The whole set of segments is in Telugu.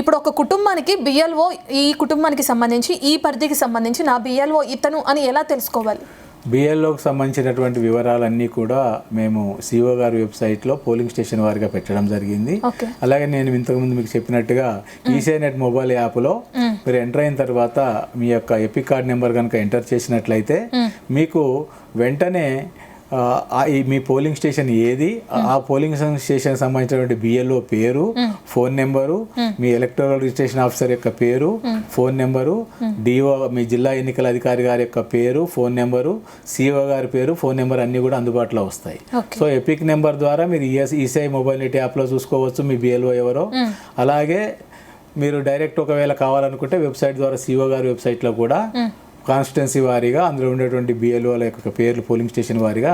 ఇప్పుడు ఒక కుటుంబానికి బిఎల్ఓ ఈ కుటుంబానికి సంబంధించి ఈ పరిధికి సంబంధించి నా బిఎల్ఓ ఇతను అని ఎలా తెలుసుకోవాలి? బిఎల్ఓకి సంబంధించినటువంటి వివరాలన్నీ కూడా మేము సిఓ గారి వెబ్సైట్లో పోలింగ్ స్టేషన్ వారిగా పెట్టడం జరిగింది. అలాగే నేను ఇంతకుముందు మీకు చెప్పినట్టుగా ఈసీఐ-నెట్ మొబైల్ యాప్లో మీరు ఎంటర్ అయిన తర్వాత మీ యొక్క ఎపిక్ కార్డ్ నెంబర్ కనుక ఎంటర్ చేసినట్లయితే మీకు వెంటనే మీ పోలింగ్ స్టేషన్ ఏది, ఆ పోలింగ్ స్టేషన్ సంబంధించినటువంటి బిఎల్ఓ పేరు, ఫోన్ నెంబరు, మీ ఎలక్టోరల్ రిజిస్ట్రేషన్ ఆఫీసర్ యొక్క పేరు, ఫోన్ నెంబరు, డిఓ మీ జిల్లా ఎన్నికల అధికారి గారి యొక్క పేరు, ఫోన్ నెంబరు, సిఓ గారి పేరు, ఫోన్ నెంబర్ అన్నీ కూడా అందుబాటులో వస్తాయి. సో ఎపిక్ నెంబర్ ద్వారా మీరు ఈసీఐ మొబైల్ నెట్ యాప్లో చూసుకోవచ్చు మీ బిఎల్ఓ ఎవరో. అలాగే మీరు డైరెక్ట్ ఒకవేళ కావాలనుకుంటే వెబ్సైట్ ద్వారా సిఓ గారి వెబ్సైట్లో కూడా కాన్స్టిట్యున్సీ వారీగా అందులో ఉండేటువంటి బిఎల్ఓల యొక్క పేర్లు పోలింగ్ స్టేషన్ వారీగా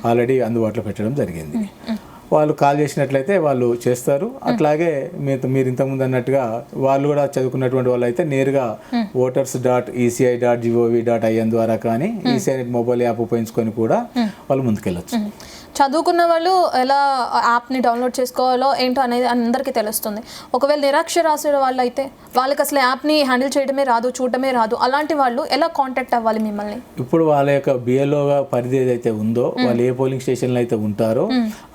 ఆల్రెడీ అందుబాటులో పెట్టడం జరిగింది. వాళ్ళు కాల్ చేసినట్లయితే వాళ్ళు చేస్తారు. అట్లాగే మీరు ఇంతకుముందు అన్నట్టుగా వాళ్ళు కూడా చదువుకున్నటువంటి వాళ్ళు అయితే నేరుగా voters.eci.gov.in ద్వారా కానీ ఈసీఐ-నెట్ మొబైల్ యాప్ ఉపయోగించుకొని కూడా వాళ్ళు ముందుకెళ్ళచ్చు. చదువుకున్న వాళ్ళు ఎలా యాప్ని డౌన్లోడ్ చేసుకోవాలో ఏంటో అనేది అందరికీ తెలుస్తుంది. ఒకవేళ నిరక్షరాస్యుల వాళ్ళు అయితే వాళ్ళకి అసలు యాప్ని హ్యాండిల్ చేయడమే రాదు, చూడటమే రాదు, అలాంటి వాళ్ళు ఎలా కాంటాక్ట్ అవ్వాలి మిమ్మల్ని? ఇప్పుడు వాళ్ళ యొక్క బిఎల్ఓగా పరిధి ఏదైతే ఉందో వాళ్ళు ఏ పోలింగ్ స్టేషన్లో అయితే ఉంటారో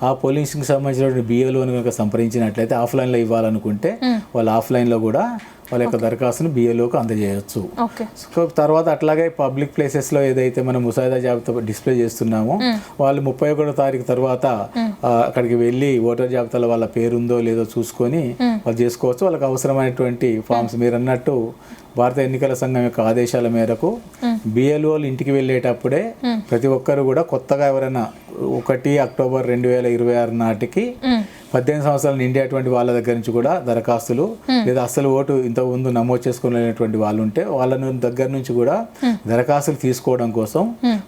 ఆ పోలింగ్కి సంబంధించిన బిఎల్ఓని కనుక సంప్రదించినట్లయితే ఆఫ్లైన్లో ఇవ్వాలనుకుంటే వాళ్ళు ఆఫ్లైన్లో కూడా వాళ్ళ యొక్క దరఖాస్తును బిఎల్ఓకి అందజేయవచ్చు. సో తర్వాత అట్లాగే పబ్లిక్ ప్లేసెస్లో ఏదైతే మనం ముసాయిదా జాబితా డిస్ప్లే చేస్తున్నామో వాళ్ళు 31వ తారీఖు తర్వాత అక్కడికి వెళ్ళి ఓటర్ జాబితాలో వాళ్ళ పేరు ఉందో లేదో చూసుకొని వాళ్ళు చేసుకోవచ్చు. వాళ్ళకి అవసరమైనటువంటి ఫామ్స్ మీరు అన్నట్టు భారత ఎన్నికల సంఘం యొక్క ఆదేశాల మేరకు బిఎల్ఓలు ఇంటికి వెళ్ళేటప్పుడే ప్రతి ఒక్కరు కూడా కొత్తగా ఎవరైనా 1 అక్టోబర్ 2026 నాటికి 18 సంవత్సరాలు నిండేటువంటి వాళ్ళ దగ్గర నుంచి కూడా దరఖాస్తులు లేదా అసలు ఓటు ఇంతకుముందు నమోదు చేసుకునేటువంటి వాళ్ళు ఉంటే వాళ్ళ దగ్గర నుంచి కూడా దరఖాస్తులు తీసుకోవడం కోసం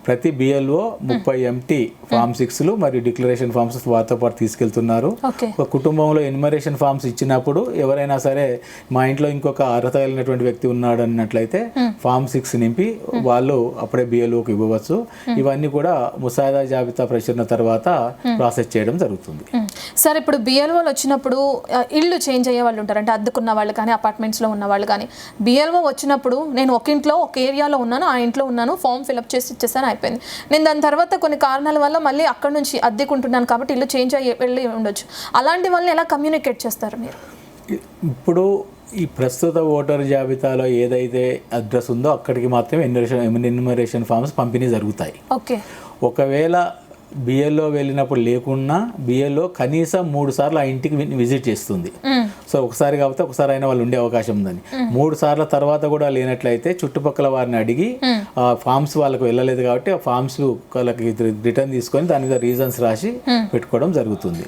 ప్రతి బిఎల్ఓ 30 ఎంటీ ఫామ్ 6లు మరియు డిక్లరేషన్ ఫామ్స్ వారితో పాటు తీసుకెళ్తున్నారు. ఒక కుటుంబంలో ఎన్యుమరేషన్ ఫామ్స్ ఇచ్చినప్పుడు ఎవరైనా సరే మా ఇంట్లో ఇంకొక అర్హత కలిగినటువంటి వ్యక్తి ఉన్నాడు అన్నట్లయితే ఫామ్ 6 నింపి వాళ్ళు అప్పుడే బిఎల్ఓకి ఇవ్వవచ్చు. ఇవన్నీ కూడా ముసాయిదా జాబితా ప్రచురణ తర్వాత ప్రాసెస్ చేయడం జరుగుతుంది. సార్, ఇప్పుడు బిఎల్ఓలు వచ్చినప్పుడు ఇల్లు చేంజ్ అయ్యే వాళ్ళు ఉంటారు, అంటే అద్దెకున్న వాళ్ళు కానీ అపార్ట్మెంట్స్లో ఉన్న వాళ్ళు కానీ. బిఎల్ఓ వచ్చినప్పుడు నేను ఒక ఇంట్లో ఒక ఏరియాలో ఉన్నాను, ఆ ఇంట్లో ఉన్నాను, ఫామ్ ఫిల్అప్ చేసి ఇచ్చేసాను, అయిపోయింది. నేను దాని తర్వాత కొన్ని కారణాల వల్ల మళ్ళీ అక్కడ నుంచి అద్దెకుంటున్నాను కాబట్టి ఇల్లు చేంజ్ అయ్యి వెళ్ళి ఉండొచ్చు. అలాంటి వాళ్ళని ఎలా కమ్యూనికేట్ చేస్తారు మీరు? ఇప్పుడు ఈ ప్రస్తుత ఓటర్ జాబితాలో ఏదైతే అడ్రస్ ఉందో అక్కడికి మాత్రమే ఎన్యుమరేషన్ ఫామ్స్ పంపిణీ జరుగుతాయి. ఒకవేళ బిఎల్ఓ వెళ్ళినప్పుడు లేకున్నా బిఎల్ఓ కనీసం 3 సార్లు ఆ ఇంటికి విజిట్ చేస్తుంది. సో ఒకసారి కాకపోతే ఒకసారి అయినా వాళ్ళు ఉండే అవకాశం ఉందని. 3 సార్ల తర్వాత కూడా లేనట్లయితే చుట్టుపక్కల వారిని అడిగి ఆ ఫామ్స్ వాళ్ళకి వెళ్ళలేదు కాబట్టి ఆ ఫామ్స్ వాళ్ళకి రిటర్న్ తీసుకొని దాని మీద రీజన్స్ రాసి పెట్టుకోవడం జరుగుతుంది.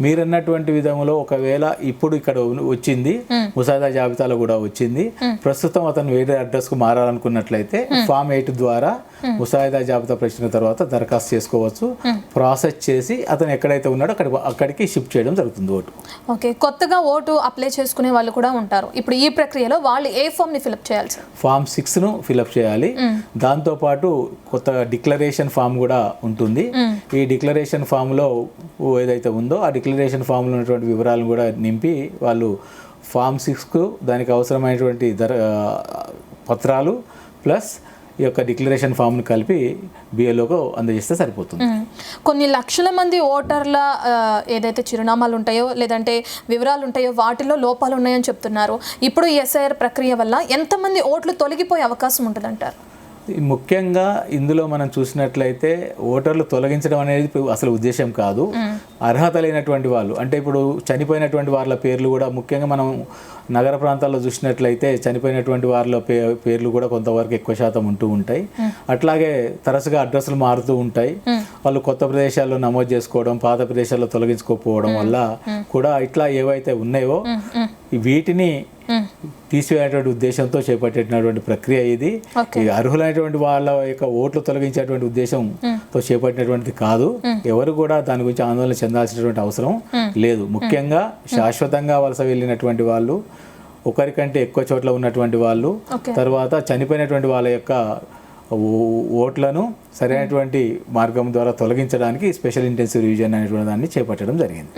మీరు అన్నటువంటి విధంలో ఒకవేళ ఇప్పుడు ఇక్కడ వచ్చింది ముసాయిదా జాబితాలో కూడా వచ్చింది, ప్రస్తుతం అతను వేరే అడ్రస్కు మారాలనుకున్నట్లయితే ఫామ్ 8 ద్వారా ముసాయిదా జాబితా ప్రశ్న తర్వాత దరఖాస్తు చేసుకోవచ్చు. ప్రాసెస్ చేసి అతను ఎక్కడైతే ఉన్నాడో అక్కడికి షిఫ్ట్ చేయడం జరుగుతుంది ఓటు. ఓకే, కొత్తగా ఓటు అప్లై చేసుకునే వాళ్ళు కూడా ఉంటారు. ఇప్పుడు ఈ ప్రక్రియలో వాళ్ళు ఏ ఫామ్ని ఫిలప్ చేయాలి సార్? ఫామ్ 6ను ఫిలప్ చేయాలి. దాంతోపాటు కొత్త డిక్లరేషన్ ఫామ్ కూడా ఉంటుంది. ఈ డిక్లరేషన్ ఫామ్లో ఏదైతే ఉందో ఆ డిక్లరేషన్ ఫామ్లో ఉన్నటువంటి వివరాలను కూడా నింపి వాళ్ళు ఫామ్ 6కు దానికి అవసరమైనటువంటి పత్రాలు ప్లస్ ఈ యొక్క డిక్లరేషన్ ఫామ్ను కలిపి బిఎల్ఓకు అందజేస్తే సరిపోతుంది. కొన్ని లక్షల మంది ఓటర్ల ఏదైతే చిరునామాలు ఉంటాయో లేదంటే వివరాలు ఉంటాయో వాటిలో లోపాలు ఉన్నాయని చెప్తున్నారు. ఇప్పుడు ఈ ఎస్ఐఆర్ ప్రక్రియ వల్ల ఎంతమంది ఓట్లు తొలగిపోయే అవకాశం ఉంటుందంటారు? ముఖ్యంగా ఇందులో మనం చూసినట్లయితే ఓటర్లు తొలగించడం అనేది అసలు ఉద్దేశం కాదు. అర్హత లేనటువంటి వాళ్ళు, అంటే ఇప్పుడు చనిపోయినటువంటి వాళ్ళ పేర్లు కూడా ముఖ్యంగా మనం నగర ప్రాంతాల్లో చూసినట్లయితే చనిపోయినటువంటి వాళ్ళ పేర్లు కూడా కొంతవరకు ఎక్కువ శాతం ఉంటూ ఉంటాయి. అట్లాగే తరచుగా అడ్రస్లు మారుతూ ఉంటాయి. వాళ్ళు కొత్త ప్రదేశాల్లో నమోదు చేసుకోవడం, పాత ప్రదేశాల్లో తొలగించుకోకపోవడం వల్ల కూడా ఇట్లా ఏవైతే ఉన్నాయో వీటిని తీసివేసేటువంటి ఉద్దేశంతో చేపట్టేటటువంటి ప్రక్రియ ఇది. అర్హులైనటువంటి వాళ్ళ యొక్క ఓట్లు తొలగించేటువంటి ఉద్దేశంతో చేపట్టినటువంటిది కాదు. ఎవరు కూడా దాని గురించి ఆందోళన చెందాల్సినటువంటి అవసరం లేదు. ముఖ్యంగా శాశ్వతంగా వలస వెళ్ళినటువంటి వాళ్ళు, ఒకరికంటే ఎక్కువ చోట్ల ఉన్నటువంటి వాళ్ళు, తర్వాత చనిపోయినటువంటి వాళ్ళ యొక్క ఓట్లను సరైనటువంటి మార్గం ద్వారా తొలగించడానికి స్పెషల్ ఇంటెన్సివ్ రివిజన్ అనేటువంటి దాన్ని చేపట్టడం జరిగింది.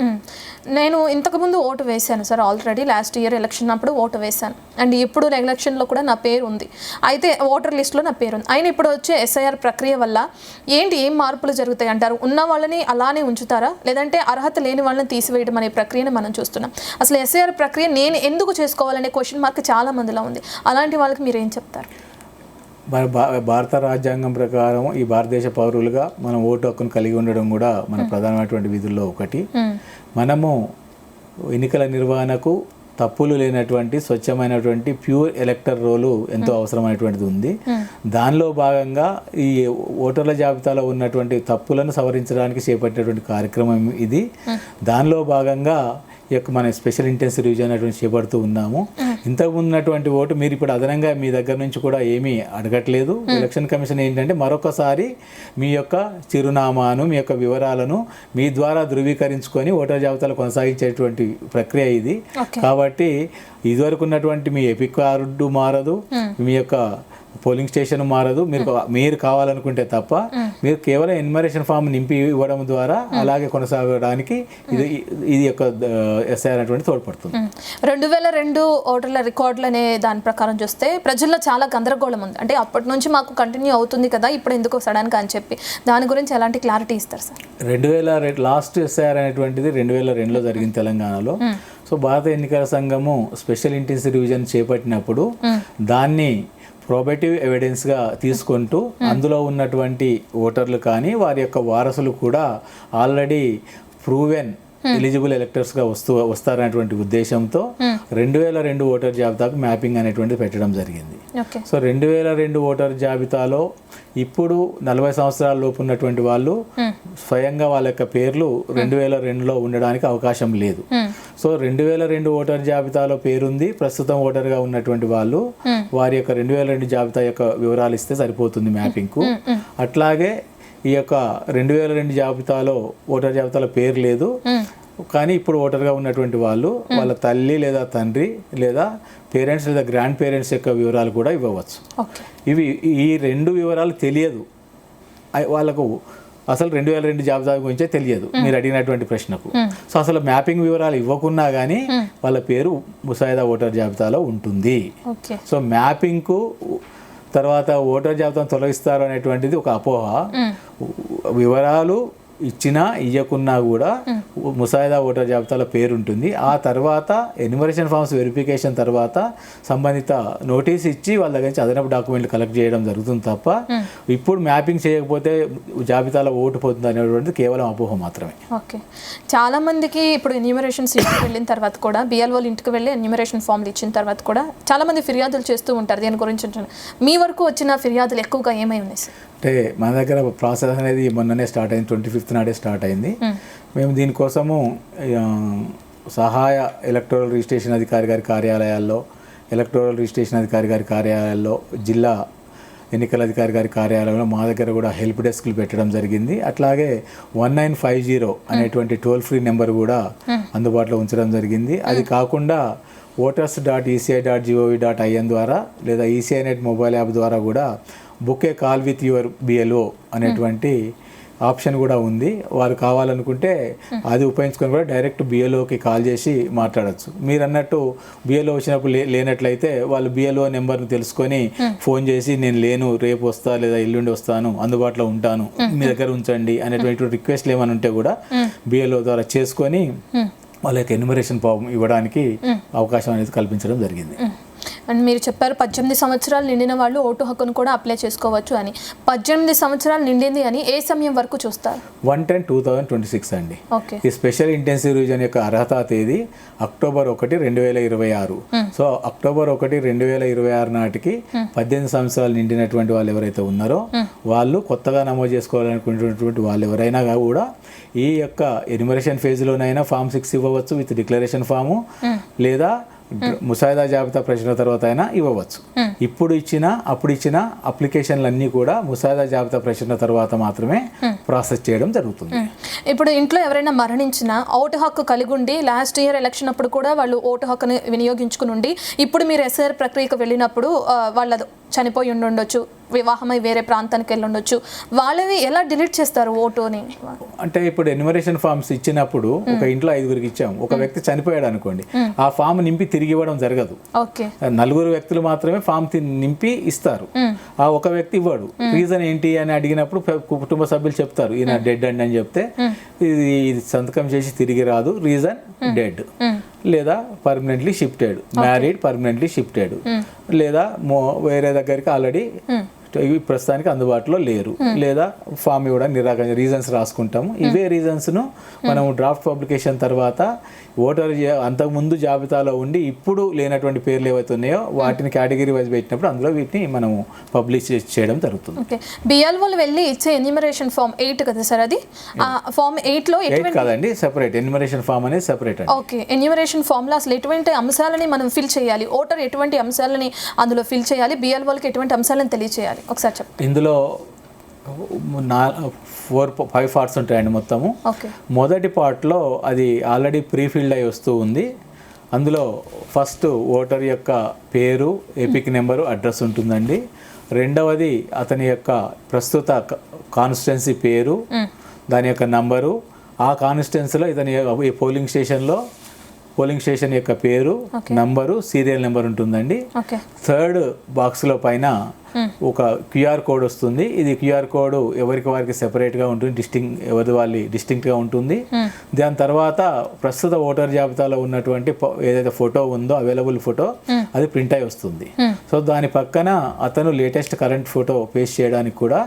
నేను ఇంతకుముందు ఓటు వేశాను sir, already last year election అప్పుడు ఓటు వేశాను, అండ్ ఇప్పుడు ఎలక్షన్లో కూడా నా పేరు ఉంది, అయితే ఓటర్ లిస్ట్లో నా పేరు ఉంది. అయినా ఇప్పుడు వచ్చే ఎస్ఐఆర్ ప్రక్రియ వల్ల ఏం మార్పులు జరుగుతాయి అంటారు? ఉన్న వాళ్ళని అలానే ఉంచుతారా, లేదంటే అర్హత లేని వాళ్ళని తీసివేయడం అనే ప్రక్రియను మనం చూస్తున్నాం. అసలు ఎస్ఐఆర్ ప్రక్రియ నేను ఎందుకు చేసుకోవాలనే క్వశ్చన్ మార్క్ చాలా మందిలో ఉంది. అలాంటి వాళ్ళకి మీరు ఏం చెప్తారు? భారత రాజ్యాంగం ప్రకారం ఈ భారతదేశ పౌరులుగా మనం ఓటు హక్కును కలిగి ఉండడం కూడా మన ప్రధానమైనటువంటి విధుల్లో ఒకటి. మనము ఎన్నికల నిర్వహణకు తప్పులు లేనటువంటి స్వచ్ఛమైనటువంటి ప్యూర్ ఎలక్టర్ రోలు ఎంతో అవసరమైనటువంటిది ఉంది. దానిలో భాగంగా ఈ ఓటర్ల జాబితాలో ఉన్నటువంటి తప్పులను సవరించడానికి చేపట్టినటువంటి కార్యక్రమం ఇది. దానిలో భాగంగా ఈ యొక్క మన స్పెషల్ ఇంటెన్సివ్ రివిజన్ అనేటువంటి చేపడుతూ ఉన్నాము. ఇంతకు ఉన్నటువంటి ఓటు మీరు ఇప్పుడు అదనంగా మీ దగ్గర నుంచి కూడా ఏమీ అడగట్లేదు. ఎలక్షన్ కమిషన్ ఏంటంటే మరొకసారి మీ యొక్క చిరునామాను, మీ యొక్క వివరాలను మీ ద్వారా ధృవీకరించుకొని ఓటర్ జాబితాలు కొనసాగించేటువంటి ప్రక్రియ ఇది. కాబట్టి ఇదివరకు ఉన్నటువంటి మీ ఎపిక్ కార్డు మారదు, మీ యొక్క పోలింగ్ స్టేషన్ మారదు. మీరు కావాలనుకుంటే తప్ప మీరు కేవలం ఎన్యుమరేషన్ ఫామ్ నింపి ఇవ్వడం ద్వారా అలాగే కొనసాగడానికి ఇది యొక్క ఎస్ఐఆర్ అనేటువంటి తోడ్పడుతుంది. 2002 ఓటర్ల రికార్డులు అనే దాని ప్రకారం చూస్తే ప్రజల్లో చాలా గందరగోళం ఉంది. అంటే అప్పటి నుంచి మాకు కంటిన్యూ అవుతుంది కదా, ఇప్పుడు ఎందుకు సడన్గా అని చెప్పి దాని గురించి ఎలాంటి క్లారిటీ ఇస్తారు సార్? 2002 లాస్ట్ ఎస్ఐఆర్ అనేటువంటిది 2002లో జరిగింది తెలంగాణలో. సో భారత ఎన్నికల సంఘము స్పెషల్ ఇంటెన్సివ్ రివిజన్ చేపట్టినప్పుడు దాన్ని ప్రోబేటివ్ ఎవిడెన్స్గా తీసుకుంటూ అందులో ఉన్నటువంటి ఓటర్లు కానీ వారి యొక్క వారసులు కూడా ఆల్రెడీ ప్రూవెన్ ఎలిజిబుల్ ఎలక్టర్స్గా వస్తారనేటువంటి ఉద్దేశంతో 2002 ఓటర్ జాబితాకు మ్యాపింగ్ అనేటువంటిది పెట్టడం జరిగింది. సో 2002 ఓటర్ జాబితాలో ఇప్పుడు 40 సంవత్సరాల లోపు ఉన్నటువంటి వాళ్ళు స్వయంగా వాళ్ళ యొక్క పేర్లు 2002లో ఉండడానికి అవకాశం లేదు. సో 2002 ఓటర్ జాబితాలో పేరుంది, ప్రస్తుతం ఓటర్గా ఉన్నటువంటి వాళ్ళు వారి యొక్క 2002 జాబితా యొక్క వివరాలు ఇస్తే సరిపోతుంది మ్యాపింగ్కు. అట్లాగే ఈ యొక్క 2002 జాబితాలో ఓటర్ జాబితాలో పేరు లేదు కానీ ఇప్పుడు ఓటర్గా ఉన్నటువంటి వాళ్ళు వాళ్ళ తల్లి లేదా తండ్రి లేదా పేరెంట్స్ లేదా గ్రాండ్ పేరెంట్స్ యొక్క వివరాలు కూడా ఇవ్వవచ్చు. ఈ రెండు వివరాలు తెలియదు వాళ్ళకు, అసలు 2002 జాబితా గురించే తెలియదు మీరు అడిగినటువంటి ప్రశ్నకు. సో అసలు మ్యాపింగ్ వివరాలు ఇవ్వకున్నా కానీ వాళ్ళ పేరు ముసాయిదా ఓటర్ జాబితాలో ఉంటుంది. సో మ్యాపింగ్కు తర్వాత ఓటర్ జాబితాను తొలగిస్తారు అనేటువంటిది ఒక అపోహ. వివరాలు ఇచ్చినా ఇవ్వకున్నా కూడా ముసాయిదా ఓటర్ జాబితాలో పేరు ఉంటుంది. ఆ తర్వాత ఎన్యుమరేషన్ ఫామ్స్ వెరిఫికేషన్ తర్వాత సంబంధిత నోటీస్ ఇచ్చి వాళ్ళ దగ్గర నుంచి అదనపు డాక్యుమెంట్లు కలెక్ట్ చేయడం జరుగుతుంది తప్ప ఇప్పుడు మ్యాపింగ్ చేయకపోతే జాబితాలో ఓటు పోతుంది అనేటువంటిది కేవలం అపోహ మాత్రమే. ఓకే, చాలా మందికి ఇప్పుడు ఎన్యూమరేషన్స్ ఇంటికి వెళ్ళిన తర్వాత కూడా బిఎల్ఓలు ఇంటికి వెళ్ళి ఎన్యూమరేషన్ ఫామ్లు ఇచ్చిన తర్వాత కూడా చాలా మంది ఫిర్యాదులు చేస్తూ ఉంటారు. దీని గురించి మీ వరకు వచ్చిన ఫిర్యాదులు ఎక్కువగా ఏమై ఉన్నాయి సార్? అంటే మన దగ్గర ప్రాసెస్ అనేది మొన్ననే స్టార్ట్ అయింది, 25th నాడే స్టార్ట్ అయింది. మేము దీనికోసము సహాయ ఎలక్టోరల్ రిజిస్ట్రేషన్ అధికారి గారి కార్యాలయాల్లో, ఎలక్టోరల్ రిజిస్ట్రేషన్ అధికారి గారి కార్యాలయాల్లో, జిల్లా ఎన్నికల అధికారి గారి కార్యాలయంలో మా దగ్గర కూడా హెల్ప్ డెస్క్లు పెట్టడం జరిగింది. అట్లాగే 1950 అనేటువంటి టోల్ ఫ్రీ నెంబర్ కూడా అందుబాటులో ఉంచడం జరిగింది. అది కాకుండా voters.eci.gov.in ద్వారా లేదా ఈసీఐ నెట్ మొబైల్ యాప్ ద్వారా కూడా book A call with your BLO అనేటువంటి ఆప్షన్ కూడా ఉంది. వారు కావాలనుకుంటే అది ఉపయోగించుకొని కూడా డైరెక్ట్ బిఎల్ఓకి కాల్ చేసి మాట్లాడచ్చు. మీరు అన్నట్టు బిఎల్ఓ వచ్చినప్పుడు లేనట్లయితే వాళ్ళు బిఎల్ఓ నెంబర్ను తెలుసుకొని ఫోన్ చేసి నేను లేను, రేపు వస్తా లేదా ఎల్లుండి వస్తాను, అందుబాటులో ఉంటాను, మీ దగ్గర ఉంచండి అనేటువంటి రిక్వెస్ట్లు ఏమైనా ఉంటే కూడా బిఎల్ఓ ద్వారా చేసుకొని వాళ్ళ యొక్క ఎన్యుమరేషన్ ఫామ్ ఇవ్వడానికి అవకాశం అనేది కల్పించడం జరిగింది. అండ్ మీరు చెప్పారు 18 సంవత్సరాలు నిండిన వాళ్ళు ఓటు హక్కును కూడా అప్లై చేసుకోవచ్చు అని. 18 సంవత్సరాలు నిండింది అని ఏ సమయం వరకు చూస్తారు? 1/10/2026 అండి. ఈ స్పెషల్ ఇంటెన్సివ్ రివిజన్ యొక్క అర్హత తేదీ October 1, 2026. సో October 1, 2026 నాటికి 18 సంవత్సరాలు నిండినటువంటి వాళ్ళు ఎవరైతే ఉన్నారో వాళ్ళు కొత్తగా నమోదు చేసుకోవాలనుకునేటువంటి వాళ్ళు ఎవరైనా కూడా ఈ యొక్క ఎన్యుమరేషన్ ఫేజ్లోనైనా Form 6 ఇవ్వవచ్చు విత్ డిక్లరేషన్ ఫాము, లేదా ముసాయిదా జాబితా ప్రశ్న తర్వాత అయినా ఇవ్వవచ్చు. ఇప్పుడు అప్పుడు ఇచ్చిన అప్లికేషన్లు అన్నీ కూడా ముసాయిదా జాబితా ప్రచురణ తర్వాత మాత్రమే ప్రాసెస్ చేయడం జరుగుతుంది. ఇప్పుడు ఇంట్లో ఎవరైనా మరణించినా ఓటు హక్కు కలిగి ఉండి లాస్ట్ ఇయర్ ఎలక్షన్ అప్పుడు కూడా వాళ్ళు ఓటు హక్కుని వినియోగించుకుని ఉండి ఇప్పుడు మీరు ఎస్ఐఆర్ ప్రక్రియకు వెళ్ళినప్పుడు వాళ్ళది చనిపోయి ఉండొచ్చు, వివాహమై వేరే ప్రాంతానికి వెళ్ళి ఉండొచ్చు, వాళ్ళవి ఎలా డిలీట్ చేస్తారు ఓటుని? అంటే ఇప్పుడు ఎన్యుమరేషన్ ఫామ్స్ ఇచ్చినప్పుడు ఒక ఇంట్లో 5గురికి ఇచ్చాం, ఒక వ్యక్తి చనిపోయాడు అనుకోండి, ఆ ఫామ్ నింపి తిరిగి ఇవ్వడం జరగదు. 4 వ్యక్తులు మాత్రమే ఫామ్ నింపి ఇస్తారు, ఆ ఒక వ్యక్తి ఇవ్వడు. రీజన్ ఏంటి అని అడిగినప్పుడు కుటుంబ సభ్యులు చెప్తారు, ఈయన డెడ్ అండి అని చెప్తే ఇది సంతకం చేసి తిరిగి రాదు, రీజన్ డెడ్, లేదా permanently shifted, married permanently shifted, లేదా వేరే దగ్గరికి ఆల్రెడీ ప్రస్తుతానికి అందుబాటులో లేరు, లేదా ఫామ్ ఇవ్వడానికి నిరాకరణ రీజన్స్ రాసుకుంటాము. ఇవే రీజన్స్ను మనం డ్రాఫ్ట్ పబ్లికేషన్ తర్వాత ఓటర్ అంతకుముందు జాబితాలో ఉండి ఇప్పుడు లేనటువంటి పేర్లు ఏవైతే ఉన్నాయో వాటిని కేటగిరీ వైజ్ పెట్టినప్పుడు అందులో వీటిని మనము పబ్లిష్ చేయడం జరుగుతుంది. ఓకే, బిఎల్ఓలు వెళ్ళి ఇచ్చే ఎన్యూమరేషన్ ఫామ్ 8 కదా సార్, అది ఫామ్ 8లో 8 కాదండి, సెపరేట్ ఎన్యూమరేషన్ ఫామ్ అనేది సెపరేట్ అండి. ఓకే, ఎన్యూమరేషన్ ఫామ్లో అసలు ఎటువంటి అంశాలని మనం ఫిల్ చేయాలి, ఓటర్ ఎటువంటి అంశాలని అందులో ఫిల్ చేయాలి, బిఎల్ఓలకి ఎటువంటి అంశాలను తెలియజేయాలి ఒకసారి చెప్పండి. ఇందులో 5 పార్ట్స్ ఉంటాయండి మొత్తము. మొదటి పార్ట్లో అది ఆల్రెడీ ప్రీఫిల్డ్ అయి వస్తూ ఉంది. అందులో ఫస్ట్ ఓటర్ యొక్క పేరు, ఎపిక్ నెంబరు, అడ్రస్ ఉంటుందండి. రెండవది అతని యొక్క ప్రస్తుత కాన్స్టిట్యున్సీ పేరు, దాని యొక్క నంబరు, ఆ కాన్స్టిట్యున్సీలో ఇతని పోలింగ్ స్టేషన్ యొక్క పేరు, నంబరు, సీరియల్ నెంబర్ ఉంటుందండి. థర్డ్ బాక్స్లో పైన ఒక క్యూఆర్ కోడ్ వస్తుంది. ఇది క్యూఆర్ కోడ్ ఎవరికి వారికి సెపరేట్గా ఉంటుంది, ఎవరి వాళ్ళు డిస్టింక్ట్గా ఉంటుంది. దాని తర్వాత ప్రస్తుత ఓటర్ జాబితాలో ఉన్నటువంటి ఏదైతే ఫోటో ఉందో అవైలబుల్ ఫోటో అది ప్రింట్ అయి వస్తుంది. సో దాని పక్కన అతను లేటెస్ట్ కరెంట్ ఫోటో పేస్ట్ చేయడానికి కూడా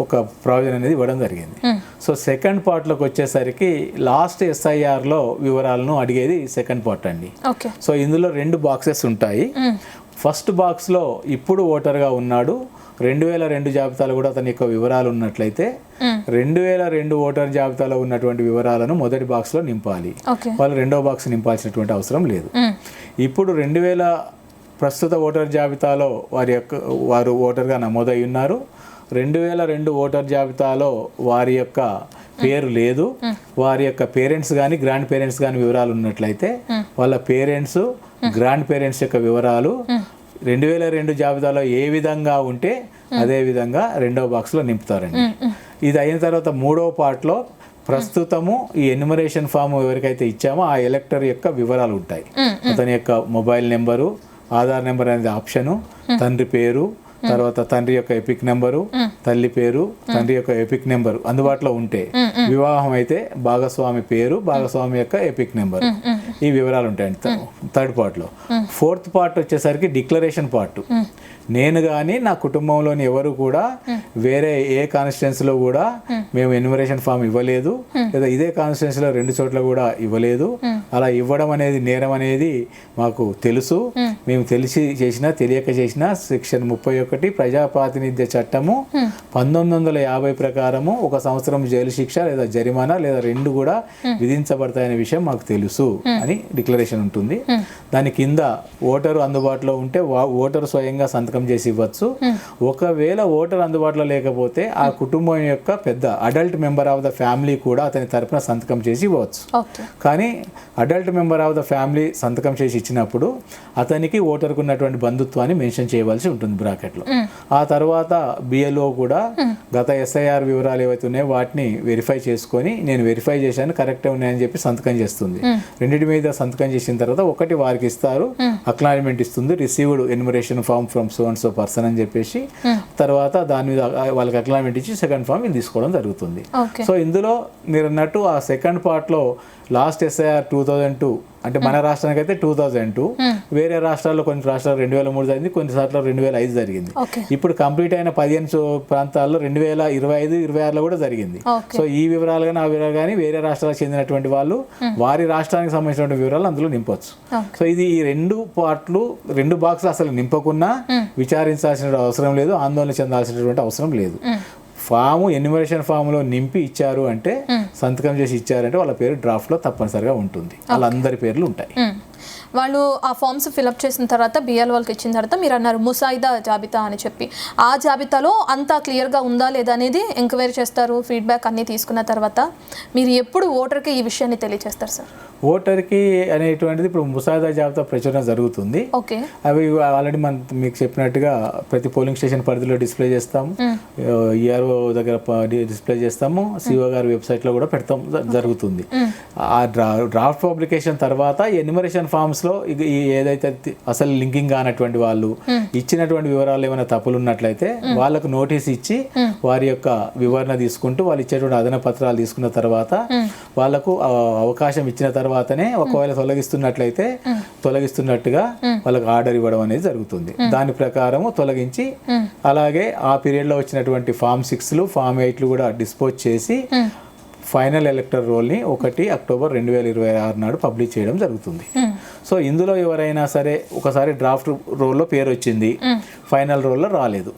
ఒక ప్రావిజన్ అనేది ఇవ్వడం జరిగింది. సో సెకండ్ పార్ట్లోకి వచ్చేసరికి లాస్ట్ ఎస్ఐఆర్లో వివరాలను అడిగేది సెకండ్ పార్ట్ అండి. సో ఇందులో 2 బాక్సెస్ ఉంటాయి. ఫస్ట్ బాక్స్లో ఇప్పుడు ఓటర్గా ఉన్నాడు, 2002 జాబితాలో కూడా అతని యొక్క వివరాలు ఉన్నట్లయితే 2002 ఓటర్ జాబితాలో ఉన్నటువంటి వివరాలను మొదటి బాక్స్లో నింపాలి. వాళ్ళు రెండో బాక్స్ నింపాల్సినటువంటి అవసరం లేదు. ఇప్పుడు 2000 ప్రస్తుత ఓటర్ జాబితాలో వారు ఓటర్గా నమోదై ఉన్నారు. 2002 ఓటర్ జాబితాలో వారి యొక్క పేరు లేదు, వారి యొక్క పేరెంట్స్ కానీ గ్రాండ్ పేరెంట్స్ కానీ వివరాలు ఉన్నట్లయితే వాళ్ళ పేరెంట్స్, గ్రాండ్ పేరెంట్స్ యొక్క వివరాలు 2002 జాబితాలో ఏ విధంగా ఉంటే అదే విధంగా రెండవ బాక్స్లో నింపుతారండి. ఇది అయిన తర్వాత మూడవ పార్ట్లో ప్రస్తుతము ఈ ఎన్యుమరేషన్ ఫామ్ ఎవరికైతే ఇచ్చామో ఆ ఎలక్టర్ యొక్క వివరాలు ఉంటాయి. అతని యొక్క మొబైల్ నెంబరు, ఆధార్ నెంబర్ అనేది ఆప్షను, తండ్రి పేరు, తర్వాత తండ్రి యొక్క ఎపిక్ నెంబరు, తల్లి పేరు, తండ్రి యొక్క ఎపిక్ నెంబరు అందుబాటులో ఉంటే, వివాహం అయితే భాగస్వామి పేరు, భాగస్వామి యొక్క ఎపిక్ నెంబరు, ఈ వివరాలు ఉంటాయండి థర్డ్ పార్ట్లో. ఫోర్త్ పార్ట్ వచ్చేసరికి డిక్లరేషన్ పార్ట్. నేను కానీ నా కుటుంబంలోని ఎవరు కూడా వేరే ఏ కాన్స్టిట్యున్సీలో కూడా మేము ఎన్యుమరేషన్ ఫామ్ ఇవ్వలేదు, లేదా ఇదే కాన్స్టిట్యున్సీలో 2 చోట్ల కూడా ఇవ్వలేదు. అలా ఇవ్వడం అనేది నేరం అనేది మాకు తెలుసు. మేము తెలిసి చేసినా తెలియక చేసినా సెక్షన్ 31 ప్రజాప్రాతినిధ్య చట్టము 1950 ప్రకారము 1 సంవత్సరం జైలు శిక్ష లేదా జరిమానా లేదా 2 కూడా విధించబడతాయనే విషయం మాకు తెలుసు అని డిక్లరేషన్ ఉంటుంది. దాని కింద ఓటరు అందుబాటులో ఉంటే ఓటరు స్వయంగా సంతకం చేసి ఇవ్వచ్చు. ఒకవేళ ఓటర్ అందుబాటులో లేకపోతే ఆ కుటుంబం యొక్క పెద్ద adult member of the family కూడా అతని తరపున సంతకం చేసి ఇవ్వచ్చు. కానీ adult member of the family సంతకం చేసి ఇచ్చినప్పుడు అతనికి ఓటర్కు ఉన్నటువంటి బంధుత్వాన్ని మెన్షన్ చేయవలసి ఉంటుంది బ్రాకెట్లో. ఆ తర్వాత బిఎల్ఓ కూడా గత ఎస్ఐఆర్ వివరాలు ఏవైతే ఉన్నాయో వాటిని వెరిఫై చేసుకొని నేను వెరిఫై చేశాను కరెక్టే ఉన్నాయని చెప్పి సంతకం చేస్తుంది. రెండింటి మీద సంతకం చేసిన తర్వాత ఒకటి వారికి ఇస్తారు, అక్నాలజ్మెంట్ ఇస్తుంది, received enumeration form from so and so person అని చెప్పేసి, తర్వాత దాని మీద వాళ్ళకి అక్నాలజ్మెంట్ ఇచ్చి సెకండ్ ఫామ్ ఇది తీసుకోవడం జరుగుతుంది. సో ఇందులో మీరు అన్నట్టు ఆ సెకండ్ పార్ట్లో లాస్ట్ ఎస్ఐఆర్ 2002 అంటే మన రాష్ట్రానికి అయితే 2002, వేరే రాష్ట్రాల్లో కొన్ని రాష్ట్రాలు 2003 జరిగింది, కొన్ని సార్లు 2005 జరిగింది. ఇప్పుడు కంప్లీట్ అయిన 15 ప్రాంతాల్లో 2025, 26లో కూడా జరిగింది. సో ఈ వివరాలు కానీ ఆ వివరాలు కానీ వేరే రాష్ట్రాలకు చెందినటువంటి వాళ్ళు వారి రాష్ట్రానికి సంబంధించిన వివరాలు అందులో నింపొచ్చు. సో ఇది ఈ 2 బాక్సులు అసలు నింపకున్నా విచారించాల్సిన అవసరం లేదు, ఆందోళన చెందాల్సినటువంటి అవసరం లేదు. ఫాము ఎన్యుమరేషన్ ఫామ్లో నింపి ఇచ్చారు అంటే, సంతకం చేసి ఇచ్చారంటే వాళ్ళ పేరు డ్రాఫ్ట్లో తప్పనిసరిగా ఉంటుంది. వాళ్ళందరి పేర్లు ఉంటాయి. వాళ్ళు ఆ ఫామ్స్ ఫిలప్ చేసిన తర్వాత బిఎల్ఓకి ఇచ్చిన తర్వాత మీరు అన్నారు ముసాయిదా జాబితా అని చెప్పి, ఆ జాబితాలో అంతా క్లియర్గా ఉందా లేదా అనేది ఎంక్వైరీ చేస్తారు, ఫీడ్బ్యాక్ అన్నీ తీసుకున్న తర్వాత మీరు ఎప్పుడు ఓటర్కి ఈ విషయాన్ని తెలియజేస్తారు సార్? ఓటర్కి అనేటువంటిది ఇప్పుడు ముసాయిదా జాబితా ప్రచురణ జరుగుతుంది. ఓకే. అవి ఆల్రెడీ మనం మీకు చెప్పినట్టుగా ప్రతి పోలింగ్ స్టేషన్ పరిధిలో డిస్ప్లే చేస్తాము, ఈఆర్ఓ దగ్గర డిస్ప్లే చేస్తాము, సిఓ గారి వెబ్సైట్లో కూడా పెడతాం జరుగుతుంది. ఆ డ్రాఫ్ట్ పబ్లికేషన్ తర్వాత ఎన్యుమరేషన్ ఫామ్స్లో ఏదైతే అసలు లింకింగ్ కానటువంటి వాళ్ళు ఇచ్చినటువంటి వివరాలు ఏమైనా తప్పులు ఉన్నట్లయితే వాళ్ళకు నోటీస్ ఇచ్చి వారి యొక్క వివరణ తీసుకుంటూ వాళ్ళు ఇచ్చేటువంటి అదన పత్రాలు తీసుకున్న తర్వాత వాళ్ళకు అవకాశం ఇచ్చిన తర్వాతనే ఒకవేళ తొలగిస్తున్నట్లయితే తొలగిస్తున్నట్టుగా వాళ్ళకి ఆర్డర్ ఇవ్వడం అనేది జరుగుతుంది. దాని ప్రకారము తొలగించి అలాగే ఆ పీరియడ్లో వచ్చినటువంటి ఫామ్ 6లు ఫామ్ 8లు కూడా డిస్పోజ్ చేసి ఫైనల్ ఎలక్టర్ రోల్ని 1 అక్టోబర్ 2026 నాడు పబ్లిష్ చేయడం జరుగుతుంది. సో ఇందులో ఎవరైనా సరే ఒకసారి డ్రాఫ్ట్ రోల్లో పేరు వచ్చింది, ఫైనల్ రోల్లో రాలేదు,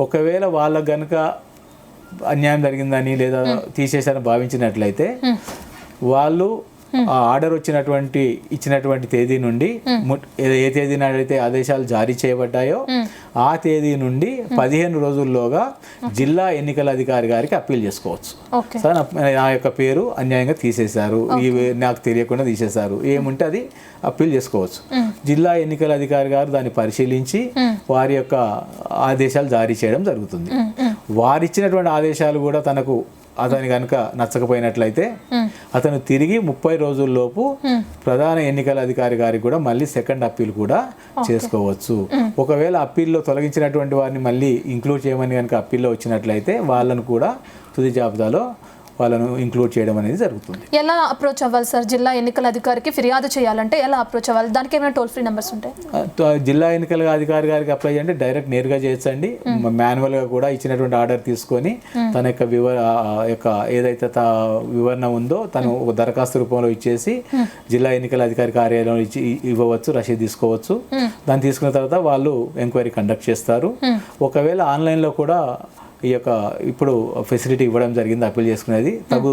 ఒకవేళ వాళ్ళకు కనుక అన్యాయం జరిగిందని లేదా తీసేసారని భావించినట్లయితే వాళ్ళు ఆ ఆర్డర్ ఇచ్చినటువంటి తేదీ నుండి ఏ తేదీ నాడైతే ఆదేశాలు జారీ చేయబడ్డాయో ఆ తేదీ నుండి 15 రోజుల్లోగా జిల్లా ఎన్నికల అధికారి గారికి అప్పీల్ చేసుకోవచ్చు. సార్ నా యొక్క పేరు అన్యాయంగా తీసేశారు, నాకు తెలియకుండా తీసేశారు, ఏముంటే అది అప్పీల్ చేసుకోవచ్చు. జిల్లా ఎన్నికల అధికారి గారు దాన్ని పరిశీలించి వారి యొక్క ఆదేశాలు జారీ చేయడం జరుగుతుంది. వారిచ్చినటువంటి ఆదేశాలు కూడా అతని కనుక నచ్చకపోయినట్లయితే అతను తిరిగి 30 రోజుల్లోపు ప్రధాన ఎన్నికల అధికారి గారికి కూడా మళ్ళీ సెకండ్ అప్పీల్ కూడా చేసుకోవచ్చు. ఒకవేళ అప్పీల్లో తొలగించినటువంటి వారిని మళ్ళీ ఇంక్లూడ్ చేయమని కనుక అప్పీల్లో వచ్చినట్లయితే వాళ్ళను కూడా తుది జాబితాలో వాళ్ళను ఇంక్లూడ్ చేయడం అనేది జరుగుతుంది. ఎలా అప్రోచ్ అవ్వాలి సార్? జిల్లా ఎన్నికల అధికారికి ఫిర్యాదు చేయాలంటే ఎలా అప్రోచ్ అవ్వాలి? దానికి ఏమైనా టోల్ ఫ్రీ నెంబర్స్ ఉంటాయి? జిల్లా ఎన్నికల అధికారి గారికి అప్లై చేయండి, డైరెక్ట్ నేరుగా చేయొచ్చండి. మాన్యువల్గా కూడా ఇచ్చినటువంటి ఆర్డర్ తీసుకొని తన యొక్క ఏదైతే వివరణ ఉందో తను ఒక దరఖాస్తు రూపంలో ఇచ్చేసి జిల్లా ఎన్నికల అధికారి కార్యాలయంలో ఇవ్వవచ్చు, రసీదు తీసుకోవచ్చు. దాన్ని తీసుకున్న తర్వాత వాళ్ళు ఎంక్వైరీ కండక్ట్ చేస్తారు. ఒకవేళ ఆన్లైన్లో కూడా ఈ యొక్క ఇప్పుడు ఫెసిలిటీ ఇవ్వడం జరిగింది, అప్పీల్ చేసుకునేది తగు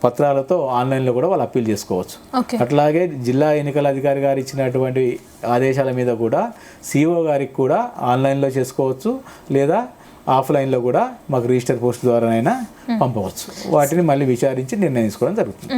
పత్రాలతో ఆన్లైన్లో కూడా వాళ్ళు అప్పీల్ చేసుకోవచ్చు. అట్లాగే జిల్లా ఎన్నికల అధికారి గారు ఇచ్చినటువంటి ఆదేశాల మీద కూడా సిఓ గారికి కూడా ఆన్లైన్లో చేసుకోవచ్చు, లేదా ఆఫ్లైన్లో కూడా మాకు రిజిస్టర్ పోస్ట్ ద్వారానైనా పంపవచ్చు. వాటిని మళ్ళీ విచారించి నిర్ణయించుకోవడం జరుగుతుంది.